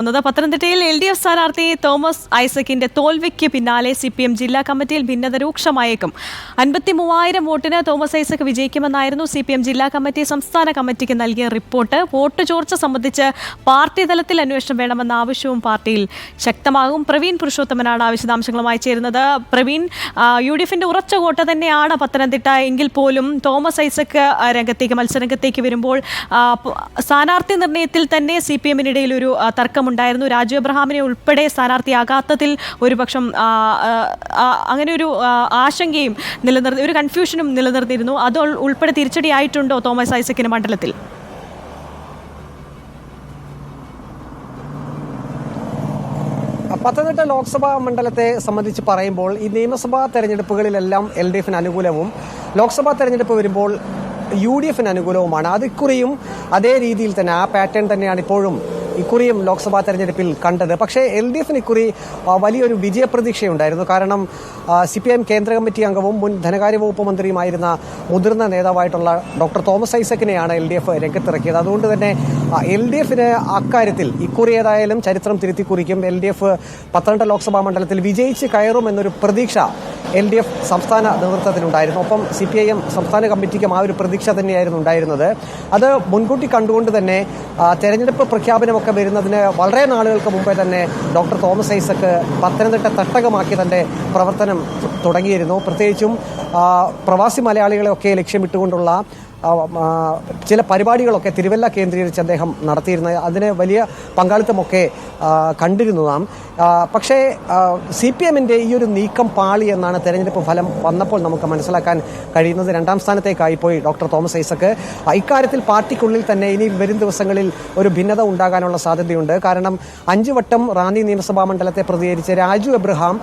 പത്തനംതിട്ടയിൽ LDF സ്ഥാനാർത്ഥി Thomas ഐസക്കിന്റെ തോൽവിക്ക് പിന്നാലെ CPM ജില്ലാ കമ്മിറ്റിയിൽ ഭിന്നത രൂക്ഷമായേക്കും. 53,000 വോട്ടിന് തോമസ് ഐസക് വിജയിക്കുമെന്നായിരുന്നു CPM ജില്ലാ കമ്മിറ്റി സംസ്ഥാന കമ്മിറ്റിക്ക് നൽകിയ റിപ്പോർട്ട്. വോട്ട് ചോർച്ച സംബന്ധിച്ച് പാർട്ടി തലത്തിൽ അന്വേഷണം വേണമെന്ന ആവശ്യവും പാർട്ടിയിൽ ശക്തമാകും. പ്രവീൺ പുരുഷോത്തമനാണ് വിശദാംശങ്ങളുമായി ചേരുന്നത്. പ്രവീൺ, UDFന്റെ ഉറച്ച കോട്ട തന്നെയാണ് പത്തനംതിട്ട എങ്കിൽ പോലും തോമസ് ഐസക് മത്സരരംഗത്തേക്ക് വരുമ്പോൾ സ്ഥാനാർത്ഥി നിർണയത്തിൽ തന്നെ CPMനിടയിൽ ഒരു തർക്കം ഉണ്ടായിരുന്നു. രാജു എബ്രഹാമിനെ ഉൾപ്പെടെ സ്ഥാനാർത്ഥിയാകാത്തതിൽ ഒരുപക്ഷം അങ്ങനെ ഒരു ആശങ്കയും ഒരു കൺഫ്യൂഷനും നിലനിർത്തിയിരുന്നു. അത് ഉൾപ്പെടെ തിരിച്ചടിയായിട്ടുണ്ടോ തോമസ് ഐസക്കിന് മണ്ഡലത്തിൽ? പത്തനംതിട്ട ലോക്സഭാ മണ്ഡലത്തെ സംബന്ധിച്ച് പറയുമ്പോൾ ഈ നിയമസഭാ തെരഞ്ഞെടുപ്പുകളിലെല്ലാം LDFന് അനുകൂലവും ലോക്സഭാ തെരഞ്ഞെടുപ്പ് വരുമ്പോൾ UDFന് അനുകൂലവുമാണ്. അത് ഇക്കുറിയും അതേ രീതിയിൽ തന്നെ ആ പാറ്റേൺ തന്നെയാണ് ഇപ്പോഴും ഇക്കുറിയും ലോക്സഭാ തെരഞ്ഞെടുപ്പിൽ കണ്ടത്. പക്ഷേ LDFന് ഇക്കുറി വലിയൊരു വിജയപ്രതീക്ഷയുണ്ടായിരുന്നു. കാരണം CPM കേന്ദ്ര കമ്മിറ്റി അംഗവും മുൻ ധനകാര്യ വകുപ്പ് മന്ത്രിയുമായിരുന്ന മുതിർന്ന നേതാവായിട്ടുള്ള ഡോക്ടർ തോമസ് ഐസക്കിനെയാണ് LDF രംഗത്തിറക്കിയത്. അതുകൊണ്ട് തന്നെ LDFന് അക്കാര്യത്തിൽ ഇക്കുറി ഏതായാലും ചരിത്രം തിരുത്തി കുറിക്കും. LDF പത്തനംതിട്ട ലോക്സഭാ മണ്ഡലത്തിൽ വിജയിച്ച് കയറുമെന്നൊരു പ്രതീക്ഷ LDF സംസ്ഥാന നേതൃത്വത്തിനുണ്ടായിരുന്നു. ഒപ്പം CPIM സംസ്ഥാന കമ്മിറ്റിക്കും ആ ഒരു പ്രതീക്ഷ തന്നെയായിരുന്നു ഉണ്ടായിരുന്നത്. അത് മുൻകൂട്ടി കണ്ടുകൊണ്ട് തന്നെ തെരഞ്ഞെടുപ്പ് പ്രഖ്യാപനമൊക്കെ വരുന്നതിന് വളരെ നാളുകൾക്ക് മുമ്പേ തന്നെ ഡോക്ടർ തോമസ് ഐസക് പത്തനംതിട്ട തട്ടകമാക്കി തന്റെ പ്രവർത്തനം തുടങ്ങിയിരുന്നു. പ്രത്യേകിച്ചും പ്രവാസി മലയാളികളെയൊക്കെ ലക്ഷ്യമിട്ടുകൊണ്ടുള്ള ചില പരിപാടികളൊക്കെ തിരുവല്ല കേന്ദ്രീകരിച്ച് അദ്ദേഹം നടത്തിയിരുന്നത്, അതിന് വലിയ പങ്കാളിത്തമൊക്കെ കണ്ടിരുന്നു നാം. പക്ഷേ CPMന്റെ ഈ ഒരു നീക്കം പാളി എന്നാണ് തെരഞ്ഞെടുപ്പ് ഫലം വന്നപ്പോൾ നമുക്ക് മനസ്സിലാക്കാൻ കഴിയുന്നത്. 2ാം സ്ഥാനത്തേക്കായി പോയി ഡോക്ടർ തോമസ് ഐസക്. ഇക്കാര്യത്തിൽ പാർട്ടിക്കുള്ളിൽ തന്നെ ഇനി വരും ദിവസങ്ങളിൽ ഒരു ഭിന്നത ഉണ്ടാകാനുള്ള സാധ്യതയുണ്ട്. കാരണം 5 വട്ടം റാന്നി നിയമസഭാ മണ്ഡലത്തെ പ്രതികരിച്ച് രാജു എബ്രഹാം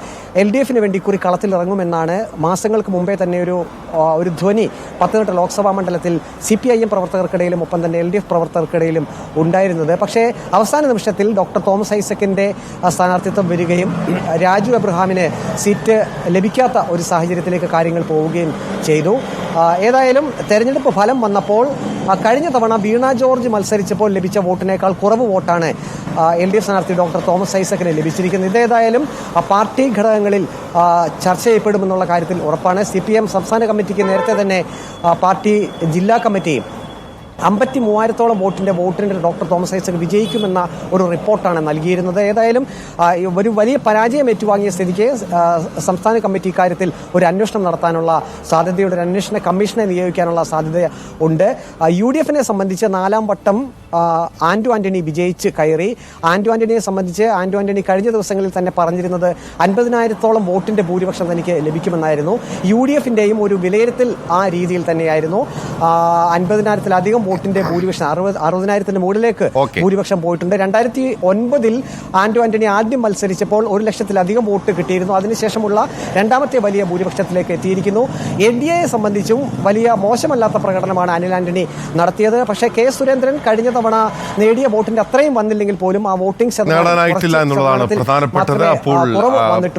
LDFന് വേണ്ടി കുറി കളത്തിലിറങ്ങുമെന്നാണ് മാസങ്ങൾക്ക് മുമ്പേ തന്നെ ഒരു ധ്വനി പത്തനംതിട്ട ലോക്സഭാ മണ്ഡലത്തിൽ CPIM പ്രവർത്തകർക്കിടയിലും ഒപ്പം തന്നെ LDF പ്രവർത്തകർക്കിടയിലും ഉണ്ടായിരുന്നത്. പക്ഷേ അവസാന നിമിഷത്തിൽ ഡോക്ടർ തോമസ് ഐസക്കിന്റെ സ്ഥാനാർത്ഥിത്വം വരികയും രാജു എബ്രഹാമിന് സീറ്റ് ലഭിക്കാത്ത ഒരു സാഹചര്യത്തിലേക്ക് കാര്യങ്ങൾ പോവുകയും ചെയ്തു. ഏതായാലും തെരഞ്ഞെടുപ്പ് ഫലം വന്നപ്പോൾ കഴിഞ്ഞ തവണ വീണ ജോർജ് മത്സരിച്ചപ്പോൾ ലഭിച്ച വോട്ടിനേക്കാൾ കുറവ് വോട്ടാണ് LDF സ്ഥാനാർത്ഥി ഡോക്ടർ തോമസ് ഐസക്കിന് ലഭിച്ചിരിക്കുന്നത്. ഇതേതായാലും പാർട്ടി ഘടകങ്ങളിൽ ചർച്ച ചെയ്യപ്പെടുമെന്നുള്ള കാര്യത്തിൽ ഉറപ്പാണ്. CPM സംസ്ഥാന കമ്മിറ്റിക്ക് നേരത്തെ തന്നെ പാർട്ടി ജില്ലാ കമ്മിറ്റി 53,000-ഓളം വോട്ടിന്റെ ഡോക്ടർ തോമസ് ഐസക് വിജയിക്കുമെന്ന ഒരു റിപ്പോർട്ടാണ് നൽകിയിരുന്നത്. ഏതായാലും ഒരു വലിയ പരാജയം ഏറ്റുവാങ്ങിയ സ്ഥിതിക്ക് സംസ്ഥാന കമ്മിറ്റി ഇക്കാര്യത്തിൽ ഒരു അന്വേഷണം നടത്താനുള്ള സാധ്യതയുണ്ട്. ഒരു അന്വേഷണ കമ്മീഷനെ നിയോഗിക്കാനുള്ള സാധ്യത ഉണ്ട്. UDFനെ സംബന്ധിച്ച് 4ാം വട്ടം ആന്റോ ആന്റണി വിജയിച്ച് കയറി. ആന്റോ ആന്റണിയെ സംബന്ധിച്ച് ആന്റോ ആന്റണി കഴിഞ്ഞ ദിവസങ്ങളിൽ തന്നെ പറഞ്ഞിരുന്നത് 50,000-ഓളം വോട്ടിന്റെ ഭൂരിപക്ഷം തനിക്ക് ലഭിക്കുമെന്നായിരുന്നു. UDFന്റെയും ഒരു വിലയിരുത്തൽ ആ രീതിയിൽ തന്നെയായിരുന്നു. 50,000-ത്തിലധികം വോട്ടിന്റെ ഭൂരിപക്ഷം 60,000-ത്തിന് മുകളിലേക്ക് ഭൂരിപക്ഷം പോയിട്ടുണ്ട്. 2009-ൽ ആന്റോ ആന്റണി ആദ്യം മത്സരിച്ചപ്പോൾ 1,00,000-ത്തിലധികം വോട്ട് കിട്ടിയിരുന്നു. അതിനുശേഷമുള്ള 2ാമത്തെ വലിയ ഭൂരിപക്ഷത്തിലേക്ക് എത്തിയിരിക്കുന്നു. NDAയെ സംബന്ധിച്ചും വലിയ മോശമല്ലാത്ത പ്രകടനമാണ് അനിൽ ആന്റണി നടത്തിയത്. പക്ഷേ K സുരേന്ദ്രൻ കഴിഞ്ഞ തവണ നേടിയ വോട്ടിന്റെ അത്രയും വന്നില്ലെങ്കിൽ പോലും ആ വോട്ടിംഗ് നേടാനായിട്ടില്ല എന്നുള്ളതാണ് പ്രധാനപ്പെട്ടത്. അപ്പോൾ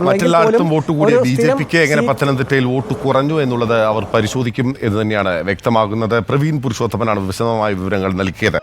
മറ്റെല്ലായിടത്തും വോട്ട് കൂടി BJPക്ക് എങ്ങനെ പത്തനംതിട്ടയിൽ വോട്ട് കുറഞ്ഞു എന്നുള്ളത് അവർ പരിശോധിക്കും എന്ന് തന്നെയാണ് വ്യക്തമാകുന്നത്. പ്രവീൺ പുരുഷോത്തമനാണ് വിശദമായ വിവരങ്ങൾ നൽകിയത്.